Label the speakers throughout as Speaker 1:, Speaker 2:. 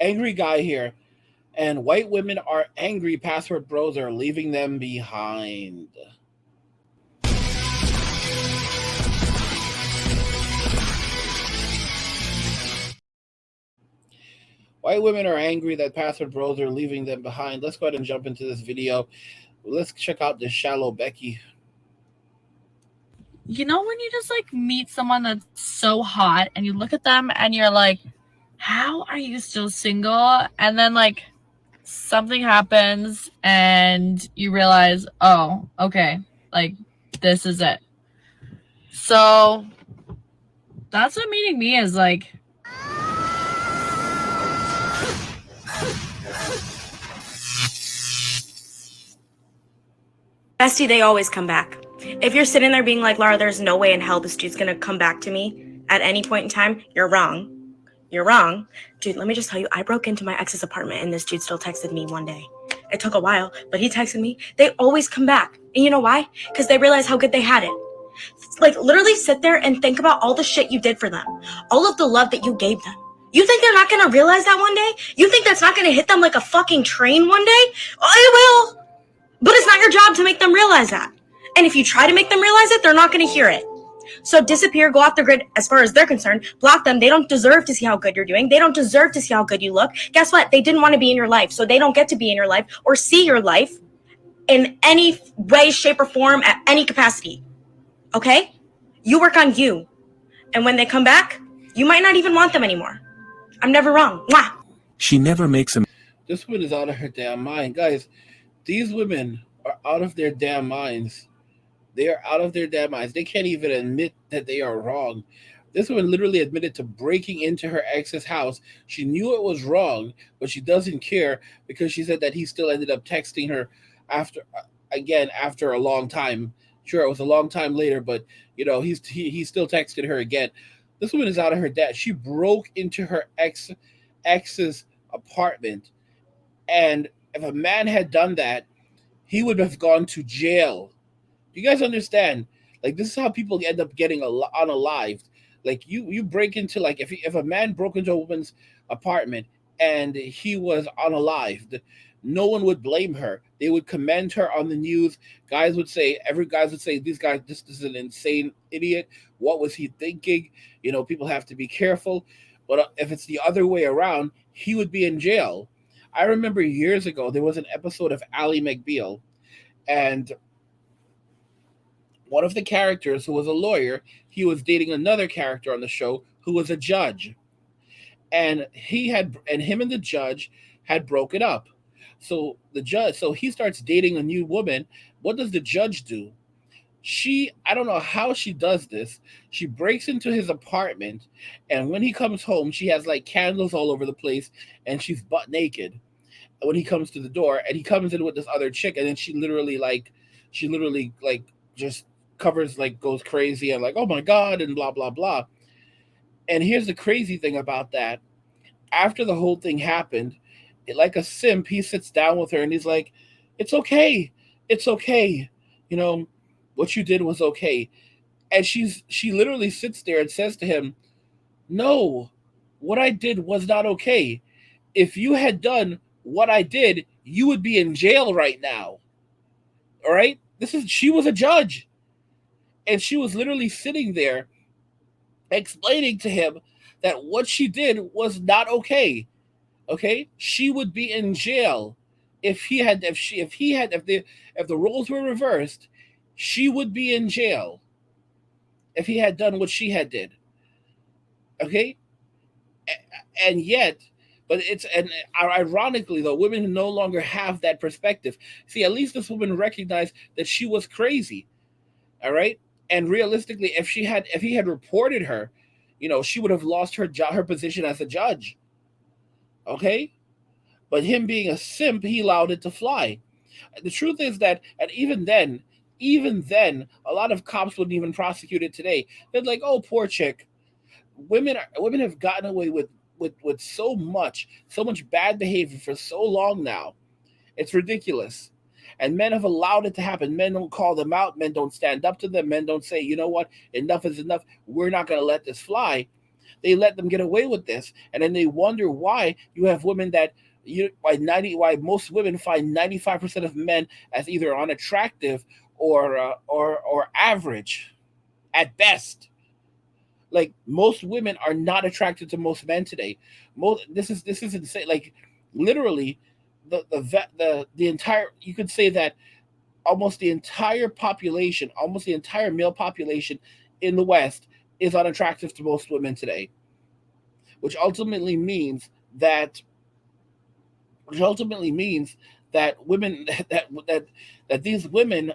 Speaker 1: Angry guy here. And white women are angry password bros are leaving them behind. White women are angry that password bros are leaving them behind. Let's go ahead and jump into this video. Let's check out this shallow Becky.
Speaker 2: You know when you just like meet someone that's so hot and you look at them and you're like, how are you still single? And then like something happens and you realize, oh, okay, like this is it. So that's what meeting me is like.
Speaker 3: Bestie, they always come back. If you're sitting there being like, Laura, there's no way in hell this dude's gonna come back to me at any point in time, you're wrong. You're wrong. Dude, let me just tell you, I broke into my ex's apartment and this dude still texted me one day. It took a while, but he texted me. They always come back. And you know why? Because they realize how good they had it. Like, literally sit there and think about all the shit you did for them, all of the love that you gave them. You think they're not gonna realize that one day? You think that's not gonna hit them like a fucking train one day? Oh, it will. But it's not your job to make them realize that. And if you try to make them realize it, they're not going to hear it. So disappear, go off the grid as far as they're concerned. Block them. They don't deserve to see how good you're doing. They don't deserve to see how good you look. Guess what? They didn't want to be in your life, so they don't get to be in your life or see your life in any way, shape, or form at any capacity. Okay? You work on you. And when they come back, you might not even want them anymore. I'm never wrong. Mwah!
Speaker 4: She never makes a.
Speaker 1: This woman is out of her damn mind. Guys, these women are out of their damn minds. They are out of their damn minds. They can't even admit that they are wrong. This woman literally admitted to breaking into her ex's house. She knew it was wrong, but she doesn't care because she said that he still ended up texting her after a long time. Sure, it was a long time later, but he still texted her again. This woman is out of her depth. She broke into her ex's apartment, and if a man had done that, he would have gone to jail. Do you guys understand? Like, this is how people end up getting unalived. Like, you break into, like, if a man broke into a woman's apartment and he was unalived, no one would blame her. They would commend her on the news. Every guys would say, this is an insane idiot. What was he thinking? People have to be careful. But if it's the other way around, he would be in jail. I remember years ago, there was an episode of Ally McBeal, and one of the characters who was a lawyer, he was dating another character on the show who was a judge. And him and the judge had broken up. So he starts dating a new woman. What does the judge do? I don't know how she does this. She breaks into his apartment, and when he comes home, she has like candles all over the place, and she's butt naked when he comes to the door, and he comes in with this other chick, and then she literally just covers, like, goes crazy and like, oh my god, and blah blah blah. And here's the crazy thing about that: after the whole thing happened, like a simp, he sits down with her and he's like, it's okay, it's okay, you know what you did was okay. And she literally sits there and says to him, no, what I did was not okay. If you had done what I did, you would be in jail right now. All right? She was a judge, and she was literally sitting there explaining to him that what she did was not okay. Okay? She would be in jail if the roles were reversed. She would be in jail if he had done what she had did. Okay? And yet, and ironically though, women no longer have that perspective. See, at least this woman recognized that she was crazy. All right? And realistically, if he had reported her, she would have lost her position as a judge. Okay? But him being a simp, he allowed it to fly. The truth is that, and even then, a lot of cops wouldn't even prosecute it today. They're like, "Oh, poor chick." Women have gotten away with so much bad behavior for so long now. It's ridiculous. And men have allowed it to happen. Men don't call them out. Men don't stand up to them. Men don't say, you know what, enough is enough. We're not going to let this fly. They let them get away with this, and then they wonder why you have women that why most women find 95% of men as either unattractive or average at best. Like most women are not attracted to most men today. Most this is insane. Like literally, the entire, you could say that almost the entire population, almost the entire male population in the West is unattractive to most women today, which ultimately means that which ultimately means that women that these women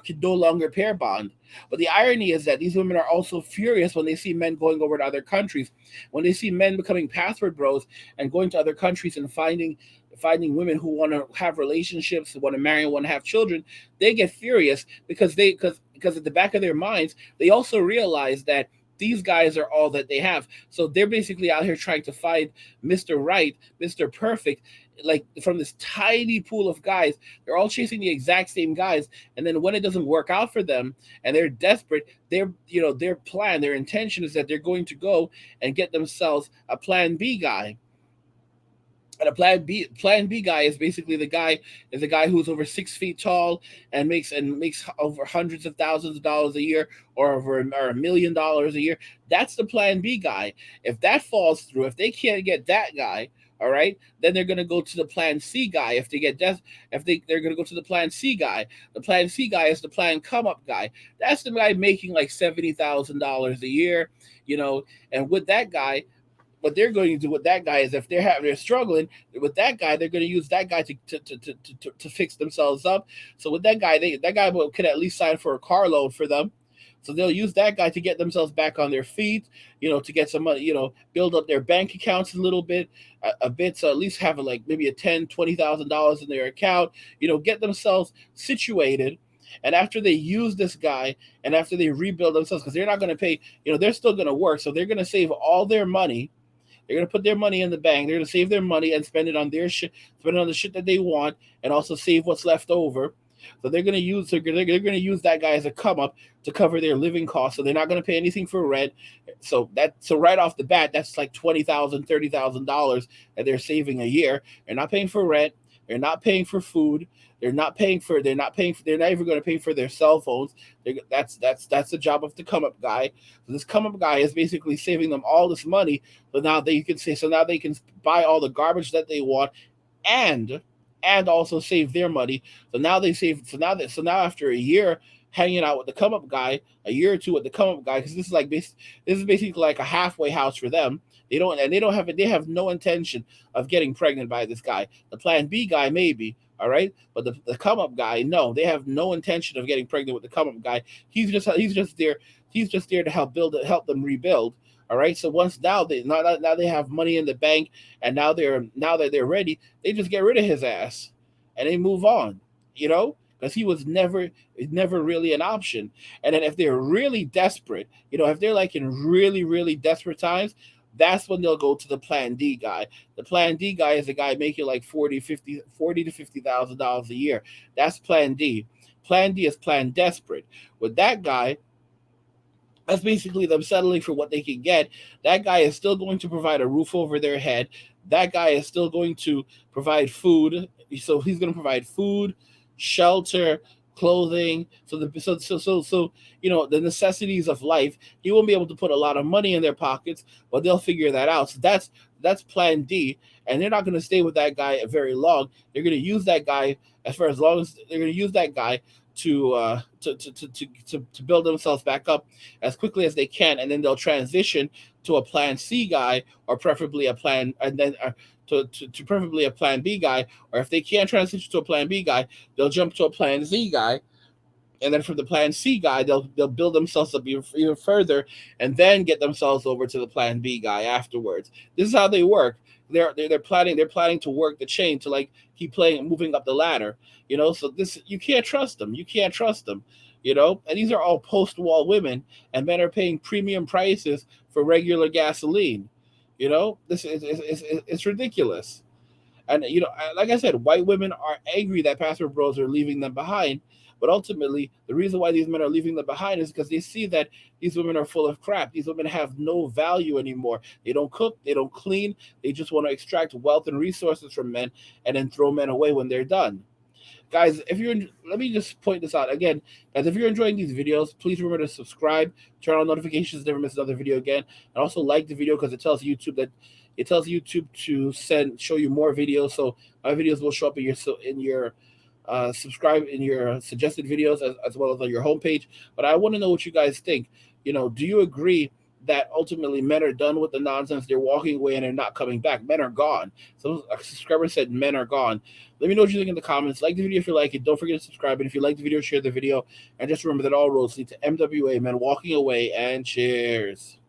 Speaker 1: can no longer pair bond. But the irony is that these women are also furious when they see men going over to other countries, when they see men becoming password bros and going to other countries and finding women who want to have relationships, who want to marry, and want to have children. They get furious because at the back of their minds they also realize that these guys are all that they have. So they're basically out here trying to find Mr. Right, Mr. Perfect, like from this tiny pool of guys. They're all chasing the exact same guys, and then when it doesn't work out for them and they're desperate, their plan, their intention is that they're going to go and get themselves a plan B guy. And a plan B guy is basically the guy who's over 6 feet tall and makes over hundreds of thousands of dollars a year, or $1 million a year. That's the plan B guy. If that falls through, if they can't get that guy, all right, then they're gonna go to the plan C guy. If they get death, if they're gonna go to the plan C guy. The plan C guy is the plan come up guy. That's the guy making like $70,000 a year, and with that guy, what they're going to do with that guy is, if they're struggling with that guy, they're going to use that guy to fix themselves up. So with that guy, that guy could at least sign for a car loan for them. So they'll use that guy to get themselves back on their feet, to get some money, build up their bank accounts a bit, so at least have like maybe a $20,000 in their account, get themselves situated. And after they use this guy, and after they rebuild themselves, because they're not going to pay, they're still going to work, so they're going to save all their money. They're gonna put their money in the bank. They're gonna save their money and spend it on their shit, spend it on the shit that they want, and also save what's left over. So they're gonna use that guy as a come up to cover their living costs. So they're not gonna pay anything for rent. So right off the bat, that's like $20,000, $30,000 that they're saving a year. They're not paying for rent. They're not paying for food. They're not even going to pay for their cell phones. That's the job of the come up guy. So this come up guy is basically saving them all this money. So now they can buy all the garbage that they want, and also save their money. So now they save. So now after a year hanging out with the come up guy, a year or two with the come up guy, because this is basically like a halfway house for them. They have no intention of getting pregnant by this guy. The plan B guy maybe, all right, but the come up guy, no, they have no intention of getting pregnant with the come up guy. He's just there to help them rebuild. All right, so now they have money in the bank, and now that they're ready, they just get rid of his ass, and they move on. Because he was never really an option. And then if they're really desperate, if they're like in really, really desperate times, that's when they'll go to the plan D guy. The plan D guy is the guy making like 40 to $50,000 a year. That's plan D. Plan D is plan desperate. With that guy, that's basically them settling for what they can get. That guy is still going to provide a roof over their head. That guy is still going to provide food. So he's going to provide food, shelter, clothing. So the necessities of life. He won't be able to put a lot of money in their pockets, but they'll figure that out. So that's plan D, and they're not going to stay with that guy very long. They're going to use that guy as long as they're going to use that guy to build themselves back up as quickly as they can, and then they'll transition to a plan C guy, or preferably a plan, and then to preferably a plan B guy, or if they can't transition to a plan B guy, they'll jump to a plan Z guy, and then from the plan C guy, they'll build themselves up even further, and then get themselves over to the plan B guy afterwards. This is how they work. They're planning to work the chain to like keep moving up the ladder. So this, you can't trust them. You can't trust them. And these are all post-wall women, and men are paying premium prices for regular gasoline. This is it's ridiculous. And like I said, white women are angry that passport bros are leaving them behind. But ultimately, the reason why these men are leaving them behind is because they see that these women are full of crap. These women have no value anymore. They don't cook, they don't clean. They just want to extract wealth and resources from men and then throw men away when they're done. Guys, let me just point this out again. Guys, if you're enjoying these videos, please remember to subscribe, turn on notifications, never miss another video again, and also like the video because it tells YouTube to show you more videos. So my videos will show up in your subscribe in your suggested videos as well as on your homepage. But I want to know what you guys think. Do you agree that ultimately men are done with the nonsense? They're walking away and they're not coming back. Men are gone. So a subscriber said men are gone. Let me know what you think in the comments. Like the video if you like it. Don't forget to subscribe. And if you like the video, share the video. And just remember that all roads lead to MWA, men walking away. And cheers.